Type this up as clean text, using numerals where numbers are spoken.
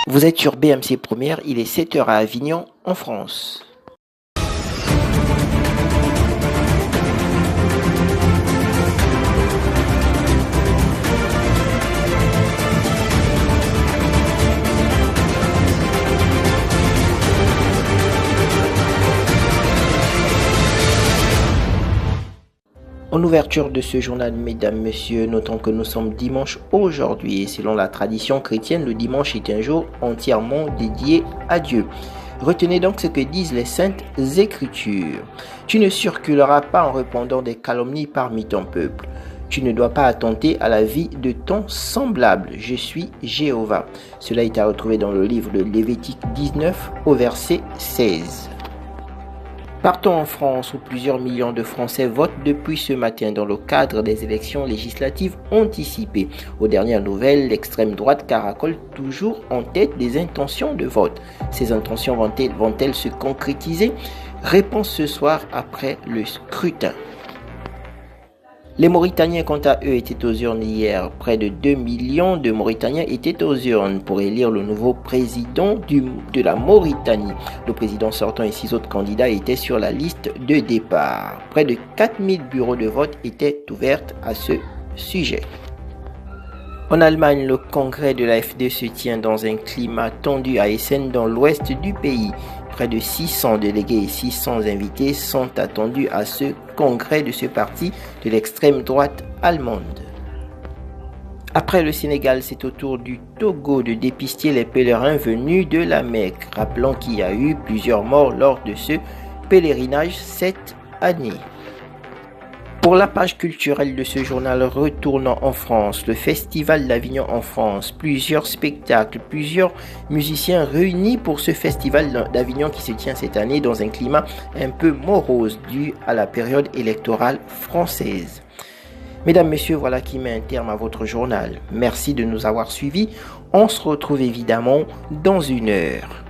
Vous êtes sur BMC Première, il est 7 heures à Avignon, en France. En ouverture de ce journal, mesdames, messieurs, notons que nous sommes dimanche aujourd'hui et selon la tradition chrétienne, le dimanche est un jour entièrement dédié à Dieu. Retenez donc ce que disent les saintes écritures. Tu ne circuleras pas en répandant des calomnies parmi ton peuple. Tu ne dois pas attenter à la vie de ton semblable. Je suis Jéhovah. Cela est à retrouver dans le livre de Lévitique 19 au verset 16. Partons en France où plusieurs millions de Français votent depuis ce matin dans le cadre des élections législatives anticipées. Aux dernières nouvelles, l'extrême droite caracole toujours en tête des intentions de vote. Ces intentions vont-elles se concrétiser? Réponse ce soir après le scrutin. Les Mauritaniens, quant à eux, étaient aux urnes hier. Près de 2 millions de Mauritaniens étaient aux urnes pour élire le nouveau président de la Mauritanie. Le président sortant et 6 autres candidats étaient sur la liste de départ. Près de 4000 bureaux de vote étaient ouverts à ce sujet. En Allemagne, le congrès de l'AfD se tient dans un climat tendu à Essen, dans l'ouest du pays. Près de 600 délégués et 600 invités sont attendus à ce congrès de ce parti de l'extrême droite allemande. Après le Sénégal, c'est au tour du Togo de dépister les pèlerins venus de la Mecque. Rappelons qu'il y a eu plusieurs morts lors de ce pèlerinage cette année. Pour la page culturelle de ce journal, retournant en France, le Festival d'Avignon en France, plusieurs spectacles, plusieurs musiciens réunis pour ce Festival d'Avignon qui se tient cette année dans un climat un peu morose dû à la période électorale française. Mesdames, Messieurs, voilà qui met un terme à votre journal. Merci de nous avoir suivis. On se retrouve évidemment dans une heure.